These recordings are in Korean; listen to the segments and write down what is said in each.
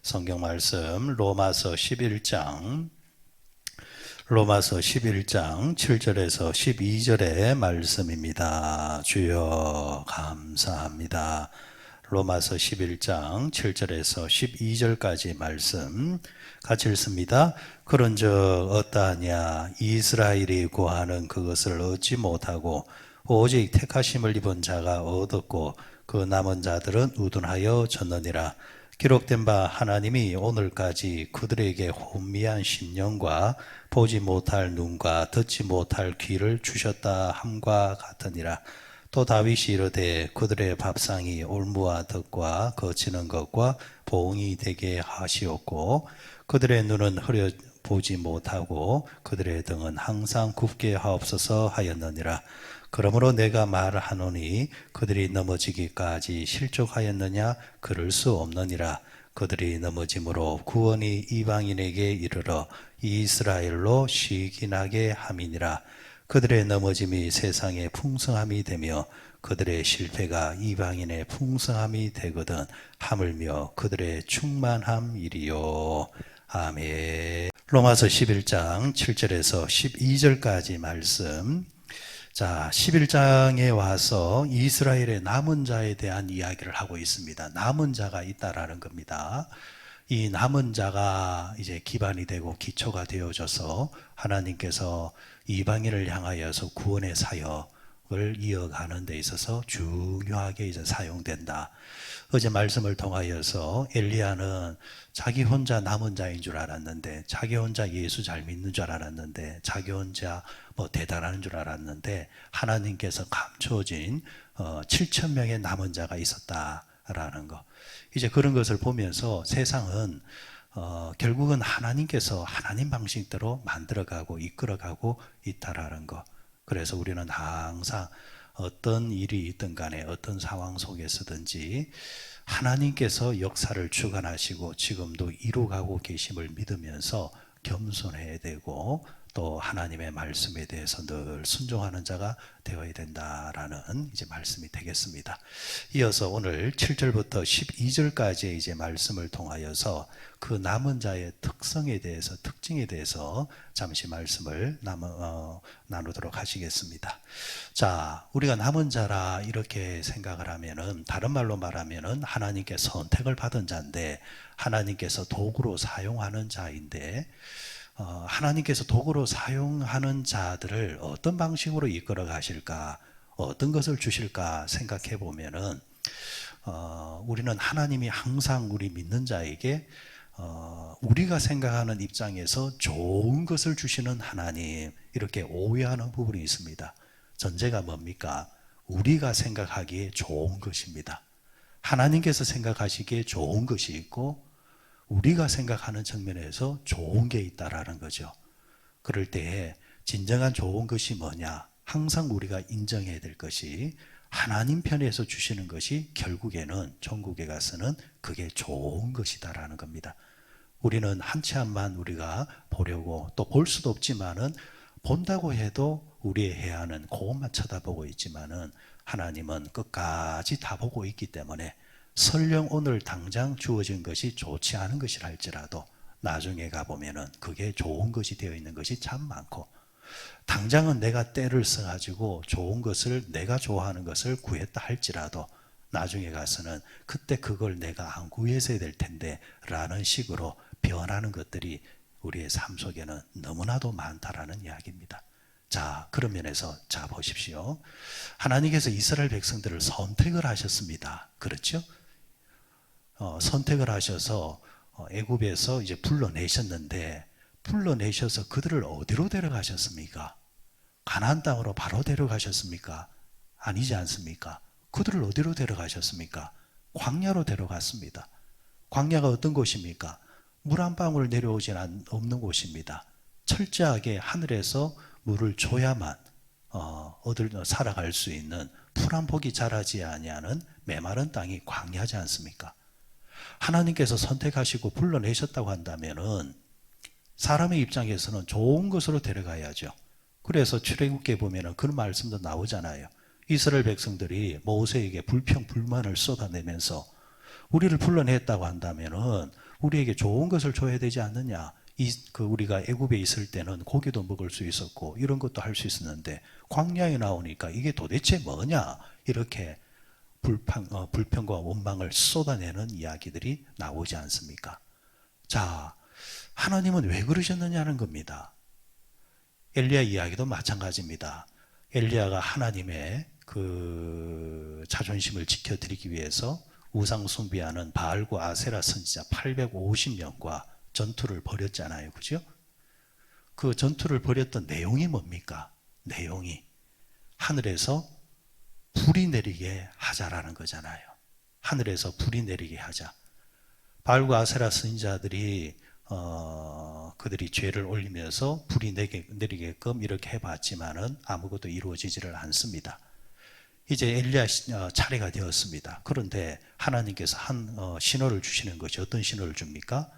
성경 말씀 로마서 11장 7절에서 12절의 말씀입니다. 주여 감사합니다. 로마서 11장 7절에서 12절까지 말씀 같이 읽습니다. 그런즉 어떠하냐 이스라엘이 구하는 그것을 얻지 못하고 오직 택하심을 입은 자가 얻었고 그 남은 자들은 우둔하여 졌느니라. 기록된 바 하나님이 오늘까지 그들에게 혼미한 심령과 보지 못할 눈과 듣지 못할 귀를 주셨다 함과 같으니라. 또 다윗이 이르되 그들의 밥상이 올무와 덕과 거치는 것과 보응이 되게 하시옵고 그들의 눈은 흐려 보지 못하고 그들의 등은 항상 굽게 하옵소서 하였느니라. 그러므로 내가 말하노니 그들이 넘어지기까지 실족하였느냐 그럴 수 없느니라. 그들이 넘어짐으로 구원이 이방인에게 이르러 이스라엘로 시기나게 함이니라. 그들의 넘어짐이 세상의 풍성함이 되며 그들의 실패가 이방인의 풍성함이 되거든 하물며 그들의 충만함이리요. 아멘. 로마서 11장 7절에서 12절까지 말씀. 자, 11장에 와서 이스라엘의 남은 자에 대한 이야기를 하고 있습니다. 남은 자가 있다라는 겁니다. 이 남은 자가 이제 기반이 되고 기초가 되어져서 하나님께서 이방인을 향하여서 구원의 사역을 이어가는 데 있어서 중요하게 이제 사용된다. 어제 말씀을 통하여서 엘리야는 자기 혼자 남은 자인 줄 알았는데, 자기 혼자 예수 잘 믿는 줄 알았는데, 자기 혼자 뭐 대단한 줄 알았는데 하나님께서 감춰진 7천 명의 남은 자가 있었다라는 거. 이제 그런 것을 보면서 세상은 결국은 하나님께서 하나님 방식대로 만들어가고 이끌어가고 있다라는 거. 그래서 우리는 항상 어떤 일이 있든 간에 어떤 상황 속에서든지 하나님께서 역사를 주관하시고 지금도 이루어가고 계심을 믿으면서 겸손해야 되고 또 하나님의 말씀에 대해서 늘 순종하는 자가 되어야 된다라는 이제 말씀이 되겠습니다. 이어서 오늘 7절부터 12절까지의 이제 말씀을 통하여서 그 남은 자의 특성에 대해서, 특징에 대해서 잠시 말씀을 나누도록 하시겠습니다. 자, 우리가 남은 자라 이렇게 생각을 하면은, 다른 말로 말하면은 하나님께 선택을 받은 자인데, 하나님께서 도구로 사용하는 자인데, 하나님께서 도구로 사용하는 자들을 어떤 방식으로 이끌어 가실까, 어떤 것을 주실까 생각해 보면은, 우리는 하나님이 항상 우리 믿는 자에게 우리가 생각하는 입장에서 좋은 것을 주시는 하나님, 이렇게 오해하는 부분이 있습니다. 전제가 뭡니까? 우리가 생각하기에 좋은 것입니다. 하나님께서 생각하시기에 좋은 것이 있고 우리가 생각하는 측면에서 좋은 게 있다라는 거죠. 그럴 때에 진정한 좋은 것이 뭐냐? 항상 우리가 인정해야 될 것이 하나님 편에서 주시는 것이 결국에는 천국에 가서는 그게 좋은 것이다라는 겁니다. 우리는 한치 앞만 우리가 보려고 또 볼 수도 없지만은 본다고 해도 우리의 해안은 그것만 쳐다보고 있지만은 하나님은 끝까지 다 보고 있기 때문에 설령 오늘 당장 주어진 것이 좋지 않은 것이라 할지라도 나중에 가보면은 그게 좋은 것이 되어 있는 것이 참 많고, 당장은 내가 때를 써가지고 좋은 것을, 내가 좋아하는 것을 구했다 할지라도 나중에 가서는 그때 그걸 내가 안 구했어야 될 텐데 라는 식으로 변하는 것들이 우리의 삶 속에는 너무나도 많다라는 이야기입니다. 자, 그런 면에서 자 보십시오. 하나님께서 이스라엘 백성들을 선택을 하셨습니다. 그렇죠? 선택을 하셔서 애굽에서 이제 불러내셨는데, 불러내셔서 그들을 어디로 데려가셨습니까? 가나안 땅으로 바로 데려가셨습니까? 아니지 않습니까? 그들을 어디로 데려가셨습니까? 광야로 데려갔습니다. 광야가 어떤 곳입니까? 물 한 방울 내려오지 없는 곳입니다. 철저하게 하늘에서 물을 줘야만 살아갈 수 있는, 풀 한 폭이 자라지 아니하는 메마른 땅이 광야지 않습니까? 하나님께서 선택하시고 불러내셨다고 한다면은 사람의 입장에서는 좋은 것으로 데려가야죠. 그래서 출애굽기에 보면은 그런 말씀도 나오잖아요. 이스라엘 백성들이 모세에게 불평 불만을 쏟아내면서 우리를 불러냈다고 한다면은 우리에게 좋은 것을 줘야 되지 않느냐. 우리가 애굽에 있을 때는 고기도 먹을 수 있었고 이런 것도 할 수 있었는데 광야에 나오니까 이게 도대체 뭐냐. 이렇게 불평과 원망을 쏟아내는 이야기들이 나오지 않습니까? 자, 하나님은 왜 그러셨느냐는 겁니다. 엘리야 이야기도 마찬가지입니다. 엘리야가 하나님의 그 자존심을 지켜드리기 위해서 우상 숭배하는 바알과 아세라 선지자 850명과 전투를 벌였잖아요. 그죠? 그 전투를 벌였던 내용이 뭡니까? 내용이 하늘에서 불이 내리게 하자라는 거잖아요. 하늘에서 불이 내리게 하자. 바알과 아세라 선지자들이 그들이 죄를 올리면서 불이 내리게끔 이렇게 해봤지만은 아무것도 이루어지지를 않습니다. 이제 엘리야 차례가 되었습니다. 그런데 하나님께서 한 신호를 주시는 것이 어떤 신호를 줍니까?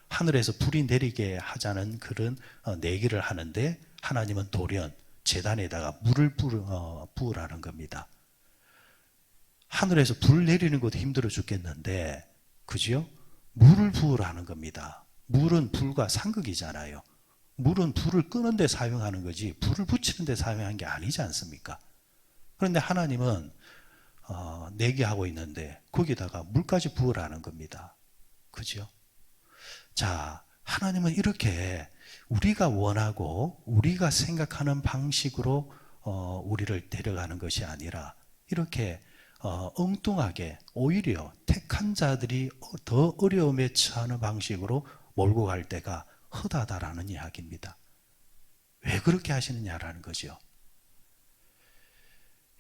하늘에서 불이 내리게 하자는 그런 내기를 하는데 하나님은 돌연 제단에다가 물을 부으라는 겁니다. 하늘에서 불 내리는 것도 힘들어 죽겠는데, 그지요? 물을 부으라는 겁니다. 물은 불과 상극이잖아요. 물은 불을 끄는 데 사용하는 거지 불을 붙이는 데 사용한 게 아니지 않습니까? 그런데 하나님은 내기하고 있는데 거기다가 물까지 부으라는 겁니다. 그죠? 자, 하나님은 이렇게 우리가 원하고 우리가 생각하는 방식으로 우리를 데려가는 것이 아니라 이렇게 엉뚱하게 오히려 택한 자들이 더 어려움에 처하는 방식으로 몰고 갈 때가 허다하다라는 이야기입니다. 왜 그렇게 하시느냐라는 거죠.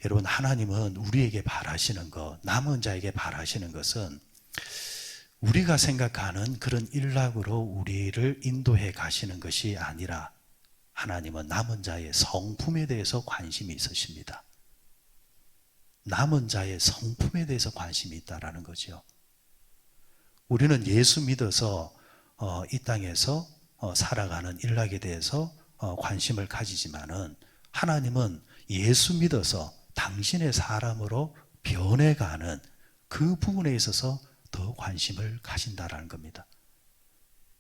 여러분, 하나님은 우리에게 바라시는 것, 남은 자에게 바라시는 것은 우리가 생각하는 그런 일락으로 우리를 인도해 가시는 것이 아니라 하나님은 남은 자의 성품에 대해서 관심이 있으십니다. 남은 자의 성품에 대해서 관심이 있다라는 거죠. 우리는 예수 믿어서 이 땅에서 살아가는 일락에 대해서 관심을 가지지만은 하나님은 예수 믿어서 당신의 사람으로 변해가는 그 부분에 있어서 더 관심을 가진다라는 겁니다.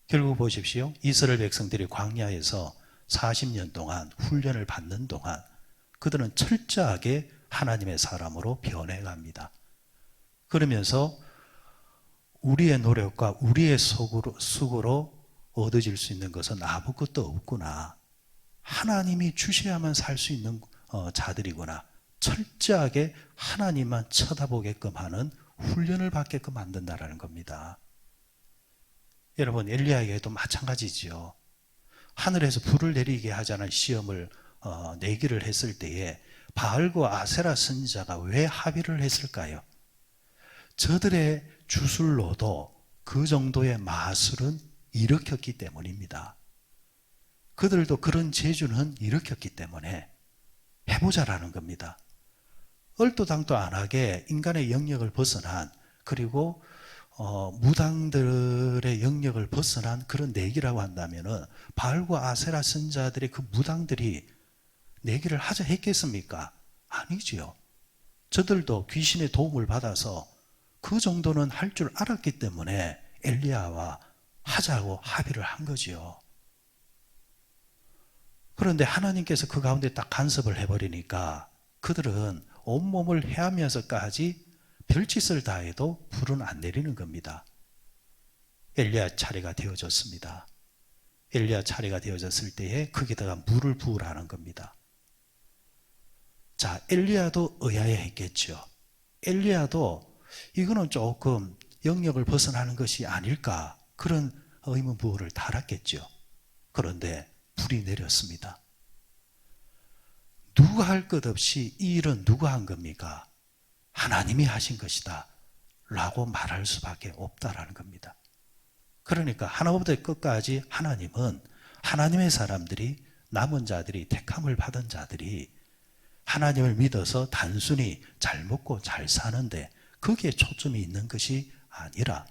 결국 보십시오. 이스라엘 백성들이 광야에서 40년 동안 훈련을 받는 동안 그들은 철저하게 하나님의 사람으로 변해갑니다. 그러면서 우리의 노력과 우리의 수고로 얻어질 수 있는 것은 아무것도 없구나. 하나님이 주셔야만 살 수 있는 자들이구나. 철저하게 하나님만 쳐다보게끔 하는 훈련을 받게끔 만든다라는 겁니다. 여러분, 엘리야에게도 마찬가지지요. 하늘에서 불을 내리게 하자는 시험을 내기를 했을 때에 바알과 아세라 선지자가 왜 합의를 했을까요? 저들의 주술로도 그 정도의 마술은 일으켰기 때문입니다. 그들도 그런 재주는 일으켰기 때문에 해보자라는 겁니다. 얼토당토 안 하게 인간의 영역을 벗어난, 그리고 무당들의 영역을 벗어난 그런 내기라고 한다면은 바알과 아세라 선지자들의 그 무당들이 내기를 하자 했겠습니까? 아니지요. 저들도 귀신의 도움을 받아서 그 정도는 할 줄 알았기 때문에 엘리야와 하자고 합의를 한 거지요. 그런데 하나님께서 그 가운데 딱 간섭을 해버리니까 그들은 온몸을 헤하면서까지 별짓을 다해도 불은 안 내리는 겁니다. 엘리야 차례가 되어졌습니다. 엘리야 차례가 되어졌을 때에 거기다가 물을 부으라는 겁니다. 자, 엘리야도 의아해했겠죠. 엘리야도 이거는 조금 영역을 벗어나는 것이 아닐까, 그런 의문부호를 달았겠죠. 그런데 불이 내렸습니다. 누가 할 것 없이 이 일은 누가 한 겁니까? 하나님이 하신 것이다 라고 말할 수밖에 없다라는 겁니다. 그러니까 하나부터 끝까지 하나님은 하나님의 사람들이, 남은 자들이, 택함을 받은 자들이 하나님을 믿어서 단순히 잘 먹고 잘 사는데 거기에 초점이 있는 것이 아니라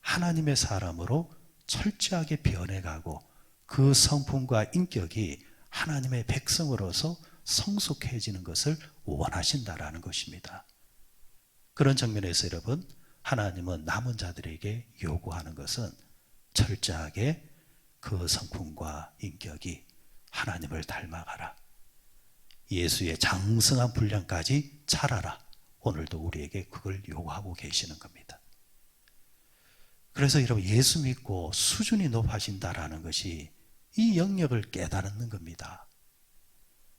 하나님의 사람으로 철저하게 변해가고 그 성품과 인격이 하나님의 백성으로서 성숙해지는 것을 원하신다라는 것입니다. 그런 측면에서 여러분, 하나님은 남은 자들에게 요구하는 것은 철저하게 그 성품과 인격이 하나님을 닮아가라. 예수의 장성한 분량까지 차라라. 오늘도 우리에게 그걸 요구하고 계시는 겁니다. 그래서 여러분 예수 믿고 수준이 높아진다라는 것이 이 영역을 깨달는 겁니다.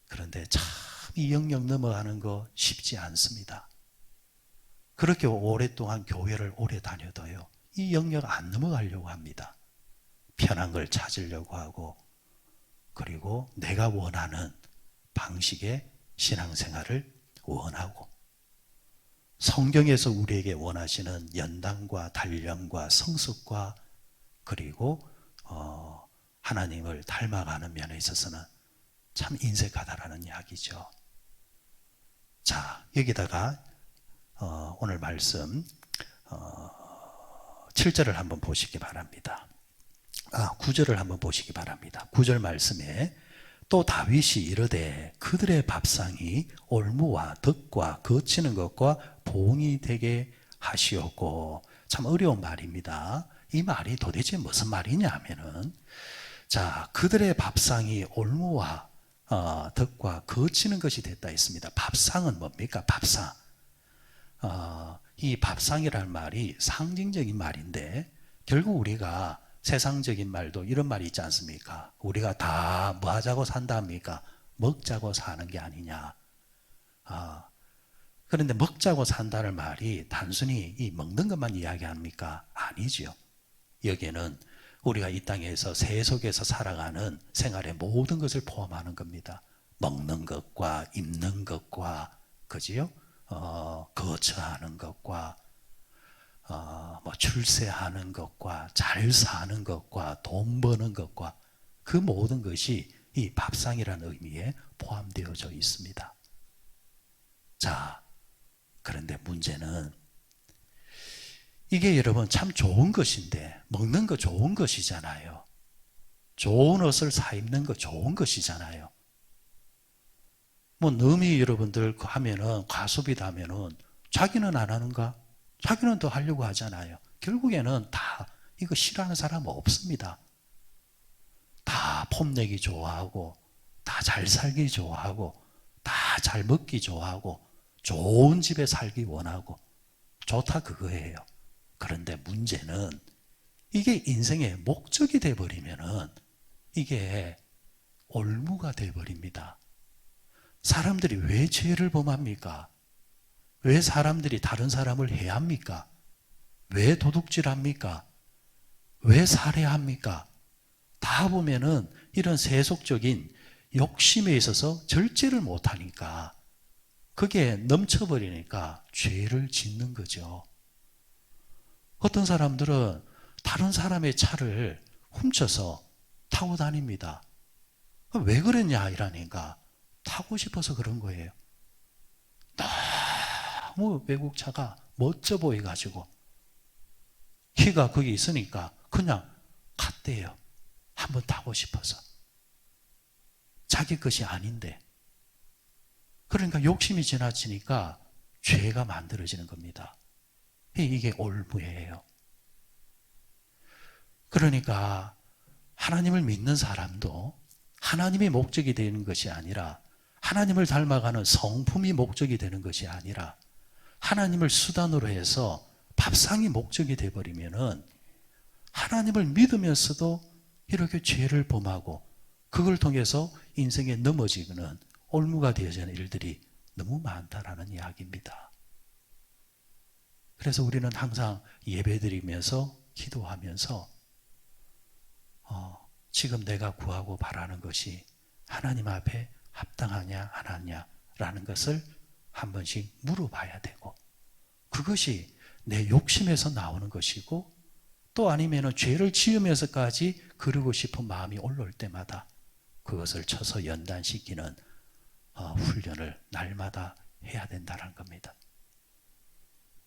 그런데 참 이 영역 넘어가는 거 쉽지 않습니다. 그렇게 오랫동안 교회를 오래 다녀도요, 이 영역 안 넘어가려고 합니다. 편한 걸 찾으려고 하고, 그리고 내가 원하는 방식의 신앙생활을 원하고, 성경에서 우리에게 원하시는 연단과 단련과 성숙과 그리고 하나님을 닮아가는 면에 있어서는 참 인색하다라는 이야기죠. 자, 여기다가 오늘 말씀 7절을 한번 보시기 바랍니다. 9절을 한번 보시기 바랍니다. 9절 말씀에 또 다윗이 이르되 그들의 밥상이 올무와 덕과 거치는 것과 봉이 되게 하시었고, 참 어려운 말입니다. 이 말이 도대체 무슨 말이냐 하면은, 자, 그들의 밥상이 올무와 덕과 거치는 것이 됐다 했습니다. 밥상은 뭡니까? 밥상. 이 밥상이라는 말이 상징적인 말인데, 결국 우리가 세상적인 말도 이런 말이 있지 않습니까? 우리가 다 뭐 하자고 산답니까? 먹자고 사는 게 아니냐. 그런데 먹자고 산다는 말이 단순히 이 먹는 것만 이야기합니까? 아니죠. 여기에는 우리가 이 땅에서 세속에서 살아가는 생활의 모든 것을 포함하는 겁니다. 먹는 것과 입는 것과, 그지요? 거처하는 것과, 뭐 출세하는 것과, 잘 사는 것과, 돈 버는 것과, 그 모든 것이 이 밥상이라는 의미에 포함되어져 있습니다. 자, 그런데 문제는 이게 여러분 참 좋은 것인데, 먹는 거 좋은 것이잖아요. 좋은 옷을 사 입는 거 좋은 것이잖아요. 뭐 너미 여러분들 하면은, 과소비다 하면은 자기는 안 하는가? 자기는 더 하려고 하잖아요. 결국에는 다 이거 싫어하는 사람은 없습니다. 다 폼내기 좋아하고, 다 잘 살기 좋아하고, 다 잘 먹기 좋아하고, 좋은 집에 살기 원하고, 좋다 그거예요. 그런데 문제는 이게 인생의 목적이 돼버리면은 이게 올무가 돼버립니다. 사람들이 왜 죄를 범합니까? 왜 사람들이 다른 사람을 해합니까? 왜 도둑질합니까? 왜 살해합니까? 다 보면은 이런 세속적인 욕심에 있어서 절제를 못하니까, 그게 넘쳐버리니까 죄를 짓는 거죠. 어떤 사람들은 다른 사람의 차를 훔쳐서 타고 다닙니다. 왜 그랬냐 이러니까 타고 싶어서 그런 거예요. 너무 외국 차가 멋져 보여가지고 키가 거기 있으니까 그냥 갔대요. 한번 타고 싶어서. 자기 것이 아닌데. 그러니까 욕심이 지나치니까 죄가 만들어지는 겁니다. 이게 올무예요. 그러니까 하나님을 믿는 사람도 하나님이 목적이 되는 것이 아니라, 하나님을 닮아가는 성품이 목적이 되는 것이 아니라, 하나님을 수단으로 해서 밥상이 목적이 되어버리면은 하나님을 믿으면서도 이렇게 죄를 범하고, 그걸 통해서 인생에 넘어지는 올무가 되어지는 일들이 너무 많다라는 이야기입니다. 그래서 우리는 항상 예배드리면서 기도하면서 지금 내가 구하고 바라는 것이 하나님 앞에 합당하냐 안 하냐라는 것을 한 번씩 물어봐야 되고, 그것이 내 욕심에서 나오는 것이고, 또 아니면 죄를 지으면서까지 그러고 싶은 마음이 올라올 때마다 그것을 쳐서 연단시키는 훈련을 날마다 해야 된다는 겁니다.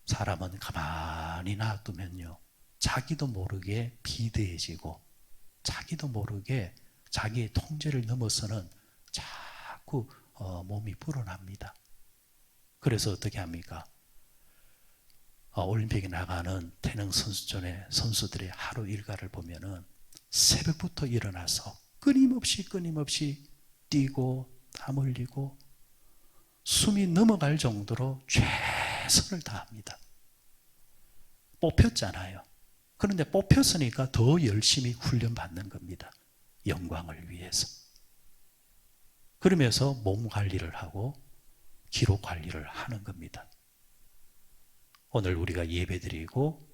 사람은 가만히 놔두면요, 자기도 모르게 비대해지고, 자기도 모르게 자기의 통제를 넘어서는 자꾸 몸이 불어납니다. 그래서 어떻게 합니까? 올림픽에 나가는 태능 선수촌의 선수들의 하루 일과를 보면은 새벽부터 일어나서 끊임없이 뛰고 땀 흘리고 숨이 넘어갈 정도로 최선을 다합니다. 뽑혔잖아요. 그런데 뽑혔으니까 더 열심히 훈련받는 겁니다. 영광을 위해서. 그러면서 몸 관리를 하고 기록 관리를 하는 겁니다. 오늘 우리가 예배드리고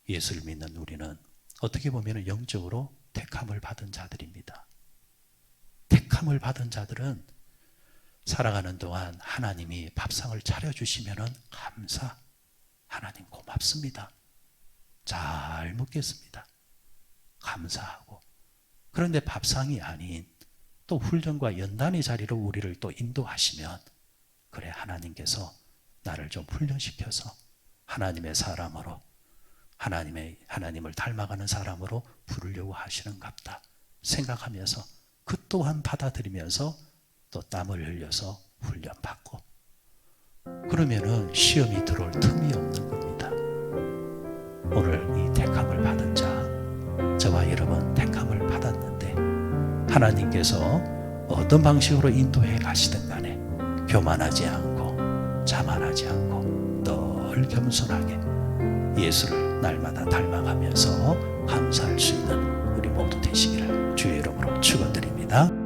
예수를 믿는 우리는 어떻게 보면 영적으로 택함을 받은 자들입니다. 택함을 받은 자들은 살아가는 동안 하나님이 밥상을 차려주시면 감사, 하나님 고맙습니다. 잘 먹겠습니다. 감사하고. 그런데 밥상이 아닌 또 훈련과 연단의 자리로 우리를 또 인도하시면 그래 하나님께서 나를 좀 훈련시켜서 하나님의 사람으로 하나님을 닮아가는 사람으로 부르려고 하시는갑다 생각하면서 그 또한 받아들이면서 또 땀을 흘려서 훈련받고 그러면은 시험이 들어올 틈이 없는 겁니다. 오늘 이 택함을 받은 자, 저와 여러분 택함을 받았는데 하나님께서 어떤 방식으로 인도해 가시든 간에 교만하지 않고 자만하지 않고 늘 겸손하게 예수를 날마다 닮아가면서 감사할 수 있는 우리 모두 되시기를 주의 이름으로 축원드립니다.